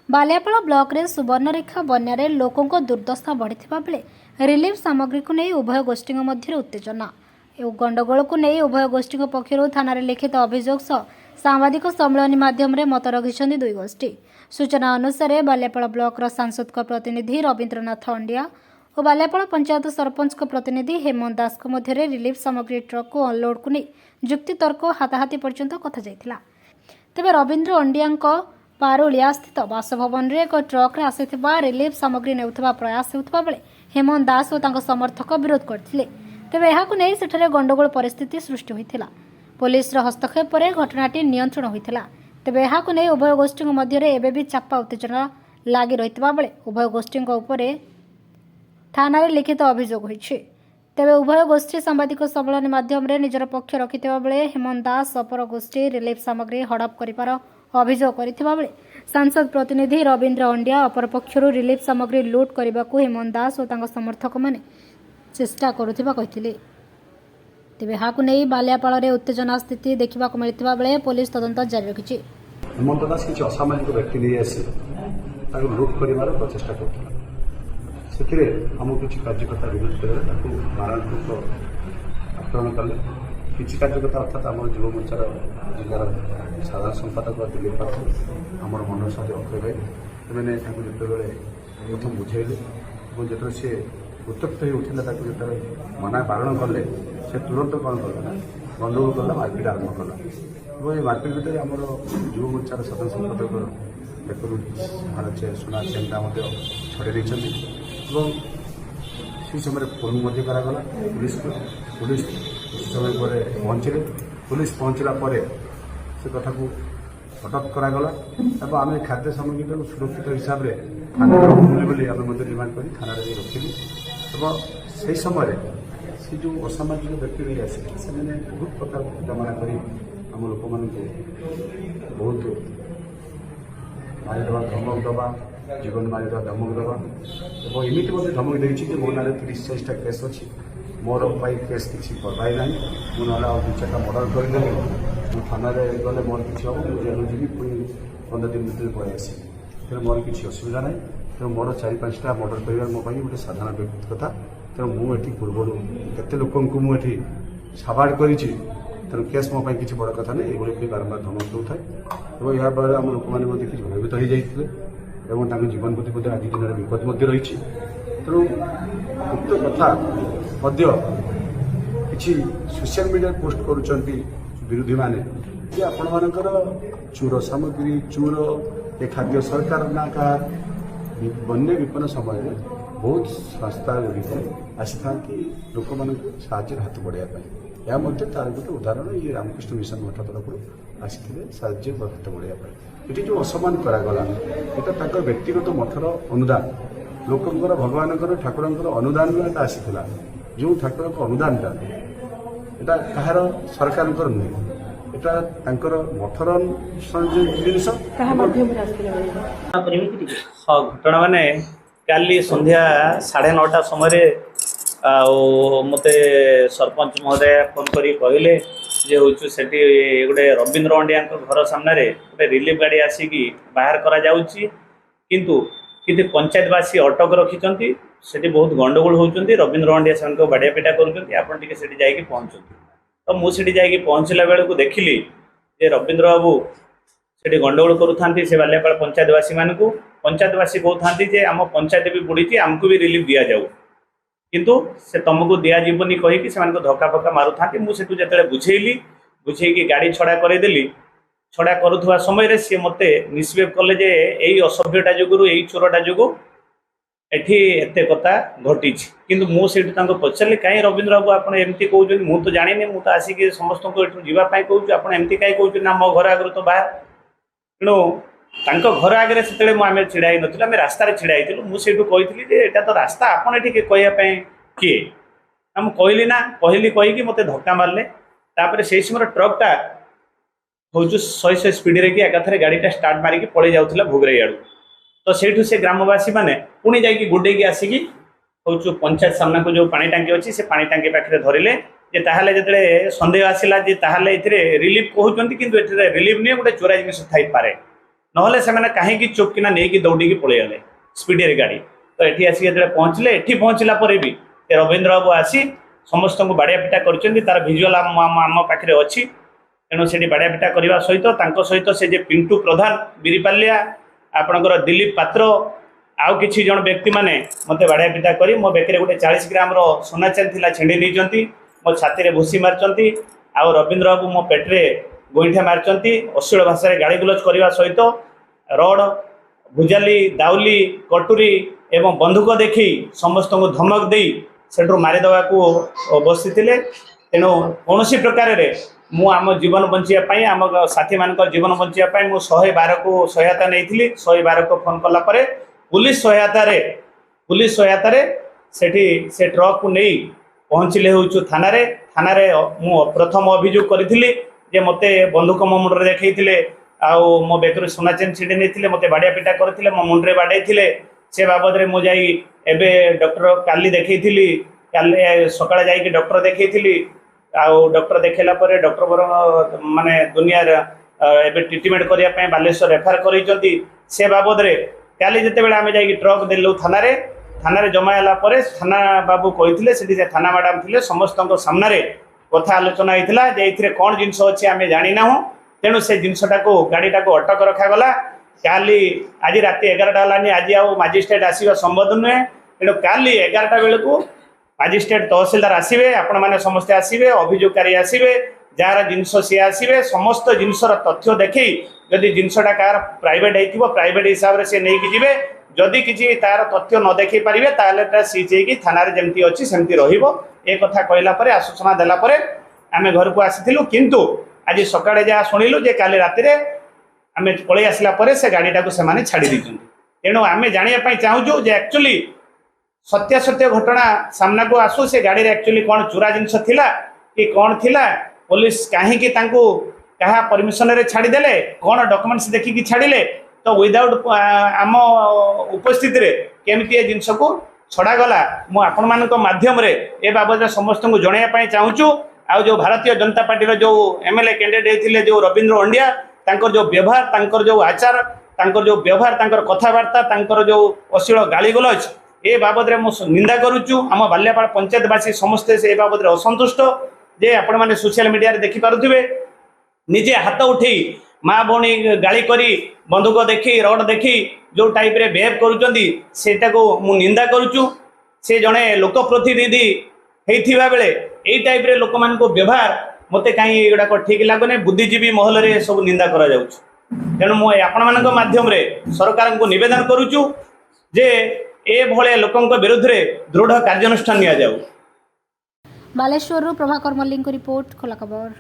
Baliapal block रे सुवर्णरेखा बन्या लोकों दुर्दशा बढ़िथिबा बेले रिलीफ सामग्री को नहीं उभय गोष्ठी मध्य उत्तेजना गंडगोल को नहीं उभय गोष्ठी पक्षर थाना लिखित अभियोग सह सांबादिक सम्मेलन माध्यम मत रखिंट दुई गोष्ठी। सूचना अनुसार बालियापाल ब्लॉक सांसद प्रतिनिधि रवींद्रनाथ अंडिया और बालियापाल पंचायत सरपंच प्रतिनिधि हेमंत दास मध्य रिलीफ सामग्री ट्रक को अनलोड को नहीं जुक्ति तर्क हाथाहाथी पर्यंत कथा जाइथिला। तेबे रवींद्र अंडिया पारुलिया स्थित बासभवन एक ट्रक आसिथिबा रिलीफ सामग्री नेउथबा प्रयास हेउथबा बेले हेमंत दास और तांको समर्थक विरोध करथिले। तेबे एहाकु नै सेठारे गंडगोल परिस्थिति सृष्टि होइथिला। पुलिस हस्तक्षेप पर घटनाटी नियंत्रण होइथिला। तेबे एहाकु नै उभय गोष्ठी मध्य एबे भी चापा उत्तेजना लागि रहितबा बेले उभय गोष्ठी उपरे थाना रे लिखित अभियोग होइछि। तेबे उभय गोष्ठी सांबादिक सम्मेलन माध्यम निजर पक्ष रखिथिबा बेले हेमंत दास अपर गोष्ठी रिलीफ सामग्री हड़प करिपार अभियोग करिथिबा बेले सांसद प्रतिनिधि रवींद्र अंडिया अपर पक्षरु रिलीफ सामग्री लूट करबाकू हेमंत दास और तांको समर्थक माने चेष्टा करुथिबा कहिथिले। तेबे हाकु नै बालियापाल रे उत्तेजना स्थिति देखिबा को मिलिथिबा बेले पुलिस तदंत जारी रखिछि। हेमंत दास किछि असामाजिक व्यक्ति नै आसी ताको लूट करिवार प्रचेष्टा करथिला। सेथिरे हम किछि कार्यकर्ता विरोध करे ताको मारणात्मक आक्रमण कले। किछि कार्यकर्ता अर्थात आम युव मोर्चार जिलार साधारण संपादक दिलीप पात्र आम मंडल सह अक्षय भाई एमने जिते प्रथम बुझेले और जो सी उत्तप्त हो उठिला जो मना बारण कले से तुरंत कौन कला ना गंडगोल कला मारपिट आरंभ कला और ये मारपिट भितर आम युव मोर्चार साधारण संपादक बेकर सुना चेन्टा छड़े से समय फोन करागला पुलिस समय पर पहुँचले पुलिस पहुँचला से कथा को अटक करागला और आम खाद्य सामग्री सुरक्षित हिसाब से थाना आम डिमांड कर थाना रखिलु और से समय से जो असामाजिक व्यक्ति रही आसे से बहुत प्रकार जमाना कर आम लोक मान बहुत मारिदेवा धमक दबा जीवन मारिदेवा धमक दबा और एमती मत धमक देती मो ना 30-40टा केस अच्छी मोर केस किसी करवाई ना मो ना 2-4टा मर्डर करदेली मो थाना गले मोर किसी हम जेल जी पुणी 15 दिन भर पलि आस तेणु मोर किसी असुविधा ना तेणु मोर 4-5टा मर्डर कर मो गोटे साधारण व्यक्तिगता तेणु मुझे पूर्व केते लोक मुझे साबाड़ कर तेणु केस मो किसी बड़ कथा नहीं ये बारंबार धमक दौए और या फल आम लोक मैंने किसी भयभीत हो जाते जीवन प्रति आज दिन विपद रही तेणु उक्त कथा कि सोशल मीडिया पोस्ट करुँच विरोधी माने कि आपण मानकर चोर सामग्री चोर ए खाद्य सरकार ना का बन्य विपन्न समय बहुत संस्था गुड़िक आसी था लोक मान साहय हाथ बढ़ाया यह तार गोटे उदाहरण ये रामकृष्ण मिशन मठ तरफ आसी साहय हाथ बढ़ाया ये जो असम्मान करागला यहाँ व्यक्तिगत मठर अनुदान लोकंर भगवान ठाकुर अनुदान आसीला जो ठाकुर अनुदानटा यहाँ कहार सरकार नुहे यहाँ मठर जिनस घटना माने काली संध्या 9:30 समय मते सरपंच महोदय फोन करी कहले जे होचु सेठी गोटे रवींद्र अंडिया घर सामने गोटे रिलीफ गाड़ी आसिकी बाहर करा जाउची किंतु पंचायतवासी अटक रखिंट से बहुत गंडगोल होती रवींद्र अंडिया से बाड़िया पिटा कर पहुँचती तो मुझे जाकि पहुँचला बेलू देखिली जे रवींद्र बाबू से गंडगोल करुँच से बालियापाल पंचायतवासी मानक पंचायतवासी कहते आम पंचायत भी बुड़ी आमको भी रिलीफ दि जाऊ किंतु से तुमको दिज्वनी कहीकि से धक्का फक्का मारूँ मुझे जो बुझेली बुझे गाड़ी छड़ा करदेली छड़ा करुवा समय सी मत मिसबिहेव कले जे यही असभ्यता जो यही चोरटा जो एत कथा घटी किंतु मुझे पचारे कहीं रवींद्र बाबू आप एमती कहते मुझे तो जानी मुझे तो आसिक समस्त जावाई कहूँ आप एमती कहीं कहते ना मो घर आगे तो बाहर तेणु घर आगे से आम ढड़ा ही नाम रास्तार ढड़ा ही मुझे कही यहाँ तो रास्ता आपड़ी कहवाई किए मुझे कहली ना कहली कहीकि मत धक्का मारे तापर से समय ट्रकटा हूँ 100 स्पीड रे कि एकाथरे गाड़ीटा स्टार्ट मारिकी पड़े जाऊला भोगराई आड़ू तो सेठू से ग्रामवासी मैंने पुणी जाकि गुडेकी आसिकी हूँ पंचायत सामना को जो पानी टांकी अच्छी से पानी टांकी पाखे धरले जे ताहले जतले संदेह आसिला जे ताहले एथिरे रिलीफ कहउचंती किंतु एथिरे रिलीफ नहीं गोटे चोरा जिनिस थाई पारे নহলে ସେମାନେ କାହିଁକି ଚୁପ୍ କିନା ନେଇକି ଦୌଡ଼ିକି ପଳେଇଗଲେ ସ୍ପିଡରେ ଗାଡ଼ି। ତ ଏଠି ଆସିକି ଯେତେବେଳେ ପହଞ୍ଚିଲେ, ଏଠି ପହଞ୍ଚିଲା ପରେ ବି ଏ ରବୀନ୍ଦ୍ର ବାବୁ ଆସି ସମସ୍ତଙ୍କୁ ବାଡ଼ିଆ ପିଟା କରିଛନ୍ତି। ତାର ଭିଜୁଆଲ ଆମ ପାଖରେ ଅଛି। ତେଣୁ ସେଠି ବାଡ଼ିଆ ପିଟା କରିବା ସହିତ ତାଙ୍କ ସହିତ ସେ ଯେ ପିଣ୍ଟୁ ପ୍ରଧାନ ବିରିପାଲିଆ, ଆପଣଙ୍କର ଦିଲ୍ଲୀପ ପାତ୍ର, ଆଉ କିଛି ଜଣ ବ୍ୟକ୍ତିମାନେ ମୋତେ ବାଡ଼ିଆ ପିଟା କରି ମୋ ବେକରେ ଗୋଟେ 40 ଗ୍ରାମର ସୁନା ଚେନ୍ ଥିଲା ଛିଣ୍ଡେଇ ନେଇଛନ୍ତି, ମୋ ଛାତିରେ ଭୁସି ମାରିଛନ୍ତି, ଆଉ ରବୀନ୍ଦ୍ର ବାବୁ ମୋ ପେଟରେ ଗୋଇଠା ମାରିଛନ୍ତି। ଅଶ୍ଳୀଳ ଭାଷାରେ ଗାଳିଗୁଲଜ କରିବା ସହିତ ରଡ଼, ଭୁଜାଲି, ଦାଉଲି, କଟୁରୀ ଏବଂ ବନ୍ଧୁକ ଦେଖି ସମସ୍ତଙ୍କୁ ଧମକ ଦେଇ ସେଠୁ ମାରିଦେବାକୁ ବସିଥିଲେ। ତେଣୁ କୌଣସି ପ୍ରକାରରେ ମୁଁ ଆମ ଜୀବନ ବଞ୍ଚିବା ପାଇଁ, ଆମ ସାଥୀମାନଙ୍କର ଜୀବନ ବଞ୍ଚିବା ପାଇଁ ମୁଁ 112କୁ ସହାୟତା ନେଇଥିଲି। 112କୁ ଫୋନ୍ କଲା ପରେ ପୁଲିସ ସହାୟତାରେ ସେଠି ସେ ଟ୍ରକକୁ ନେଇ ପହଞ୍ଚିଲେ ହେଉଛୁ ଥାନାରେ। ଥାନାରେ ମୁଁ ପ୍ରଥମ ଅଭିଯୋଗ କରିଥିଲି ଯେ ମୋତେ ବନ୍ଧୁକ ମୋ ମୁଣ୍ଡରେ ଦେଖେଇଥିଲେ, ଆଉ ମୋ ବେକରେ ସୁନା ଚେନ୍ ଛିଣ୍ଡେଇ ନେଇଥିଲେ, ମୋତେ ବାଡ଼ିଆ ପିଟା କରିଥିଲେ, ମୋ ମୁଣ୍ଡରେ ବାଡ଼େଇଥିଲେ। ସେ ବାବଦରେ ମୁଁ ଯାଇ ଏବେ ଡକ୍ଟର କାଲି ଦେଖେଇଥିଲି, କାଲି ସକାଳେ ଯାଇକି ଡକ୍ଟର ଦେଖେଇଥିଲି। ଆଉ ଡକ୍ଟର ଦେଖେଇଲା ପରେ ଡକ୍ଟର ମାନେ ଦୁନିଆର ଏବେ ଟ୍ରିଟମେଣ୍ଟ କରିବା ପାଇଁ ବାଲେଶ୍ୱର ରେଫର କରିଛନ୍ତି। ସେ ବାବଦରେ କାଲି ଯେତେବେଳେ ଆମେ ଯାଇକି ଟ୍ରକ୍ ଦେଲୁ ଥାନାରେ ଜମା ହେଲା ପରେ ଥାନା ବାବୁ କହିଥିଲେ, ସେଠି ସେ ଥାନା ମ୍ୟାଡ଼ାମ୍ ଥିଲେ, ସମସ୍ତଙ୍କ ସାମ୍ନାରେ କଥା ଆଲୋଚନା ହେଇଥିଲା ଯେ ଏଥିରେ କ'ଣ ଜିନିଷ ଅଛି ଆମେ ଜାଣିନାହୁଁ। ତେଣୁ ସେ ଜିନିଷଟାକୁ ଗାଡ଼ିଟାକୁ ଅଟକ ରଖାଗଲା। କାଲି ଆଜି ରାତି 11ଟା ହେଲାନି, ଆଜି ଆଉ ମାଜିଷ୍ଟ୍ରେଟ୍ ଆସିବା ସମ୍ଭବ ନୁହେଁ। ତେଣୁ କାଲି 11ଟା ବେଳକୁ ମାଜିଷ୍ଟ୍ରେଟ୍ ତହସିଲଦାର ଆସିବେ, ଆପଣମାନେ ସମସ୍ତେ ଆସିବେ, ଅଭିଯୋଗକାରୀ ଆସିବେ, ଯାହାର ଜିନିଷ ସିଏ ଆସିବେ। ସମସ୍ତ ଜିନିଷର ତଥ୍ୟ ଦେଖି ଯଦି ଜିନିଷଟା କାହାର ପ୍ରାଇଭେଟ୍ ହେଇଥିବ ପ୍ରାଇଭେଟ୍ ହିସାବରେ ସେ ନେଇକି ଯିବେ। ଯଦି କିଛି ତାର ତଥ୍ୟ ନ ଦେଖେଇ ପାରିବେ ତାହେଲେ ତା ସିଜ୍ ହେଇକି ଥାନାରେ ଯେମିତି ଅଛି ସେମିତି ରହିବ। ଏ କଥା କହିଲା ପରେ ଆଶ୍ୱାସନା ଦେଲା ପରେ ଆମେ ଘରକୁ ଆସିଥିଲୁ। କିନ୍ତୁ ଆଜି ସକାଳେ ଯାହା ଶୁଣିଲୁ ଯେ କାଲି ରାତିରେ ଆମେ ପଳେଇ ଆସିଲା ପରେ ସେ ଗାଡ଼ିଟାକୁ ସେମାନେ ଛାଡ଼ି ଦେଇଛନ୍ତି। ତେଣୁ ଆମେ ଜାଣିବା ପାଇଁ ଚାହୁଁଛୁ ଯେ ଆକ୍ଚୁଆଲି ସତ୍ୟାସତ୍ୟ ଘଟଣା ସାମ୍ନାକୁ ଆସୁ, ସେ ଗାଡ଼ିରେ ଆକ୍ଚୁଆଲି କ'ଣ ଚୋରା ଜିନିଷ ଥିଲା କି କ'ଣ ଥିଲା, ପୋଲିସ କାହିଁକି ତାଙ୍କୁ କାହା ପରମିଶନରେ ଛାଡ଼ିଦେଲେ, କ'ଣ ଡକୁମେଣ୍ଟସ୍ ଦେଖିକି ଛାଡ଼ିଲେ, ତ ୱିଦାଉଟ୍ ଆମ ଉପସ୍ଥିତିରେ କେମିତି ଏ ଜିନିଷକୁ ଛଡ଼ାଗଲା, ମୁଁ ଆପଣମାନଙ୍କ ମାଧ୍ୟମରେ ଏ ବାବଦରେ ସମସ୍ତଙ୍କୁ ଜଣାଇବା ପାଇଁ ଚାହୁଁଛୁ। ଆଉ ଯେଉଁ ଭାରତୀୟ ଜନତା ପାର୍ଟିର ଯେଉଁ MLA କ୍ୟାଣ୍ଡିଡେଟ୍ ହେଇଥିଲେ ଯେଉଁ ରବୀନ୍ଦ୍ର ଅଣ୍ଡିଆ, ତାଙ୍କର ଯେଉଁ ବ୍ୟବହାର, ତାଙ୍କର ଯେଉଁ ଆଚାର, ତାଙ୍କର ଯେଉଁ ବ୍ୟବହାର, ତାଙ୍କର କଥାବାର୍ତ୍ତା, ତାଙ୍କର ଯେଉଁ ଅଶ୍ଳୀଳ ଗାଳିଗୁଲଜ, ଏ ବାବଦରେ ମୁଁ ନିନ୍ଦା କରୁଛୁ। ଆମ ବାଲିଆପାଳ ପଞ୍ଚାୟତବାସୀ ସମସ୍ତେ ସେ ବାବଦରେ ଅସନ୍ତୁଷ୍ଟ। ଯେ ଆପଣମାନେ ସୋସିଆଲ ମିଡ଼ିଆରେ ଦେଖିପାରୁଥିବେ, ନିଜେ ହାତ ଉଠେଇ ମା ଭଉଣୀ ଗାଳି କରି, ବନ୍ଧୁକ ଦେଖି, ରଡ଼ ଦେଖି ଯେଉଁ ଟାଇପ୍ରେ ବିହେଭ୍ କରୁଛନ୍ତି ସେଇଟାକୁ ମୁଁ ନିନ୍ଦା କରୁଛୁ। ସେ ଜଣେ ଲୋକପ୍ରତିନିଧି ହେଇଥିବା ବେଳେ ଏଇ ଟାଇପ୍ରେ ଲୋକମାନଙ୍କୁ ବ୍ୟବହାର ମୋତେ କାହିଁ ଏଗୁଡ଼ାକ ଠିକ୍ ଲାଗୁନି। ବୁଦ୍ଧିଜୀବୀ ମହଲରେ ସବୁ ନିନ୍ଦା କରାଯାଉଛି। ତେଣୁ ମୁଁ ଆପଣମାନଙ୍କ ମାଧ୍ୟମରେ ସରକାରଙ୍କୁ ନିବେଦନ କରୁଛୁ ଯେ ଏଭଳିଆ ଲୋକଙ୍କ ବିରୁଦ୍ଧରେ ଦୃଢ଼ କାର୍ଯ୍ୟାନୁଷ୍ଠାନ ନିଆଯାଉ। ବାଲେଶ୍ୱରରୁ ପ୍ରଭାକର ମଲ୍ଲିକଙ୍କ ରିପୋର୍ଟ, ଖୋଲା ଖବର।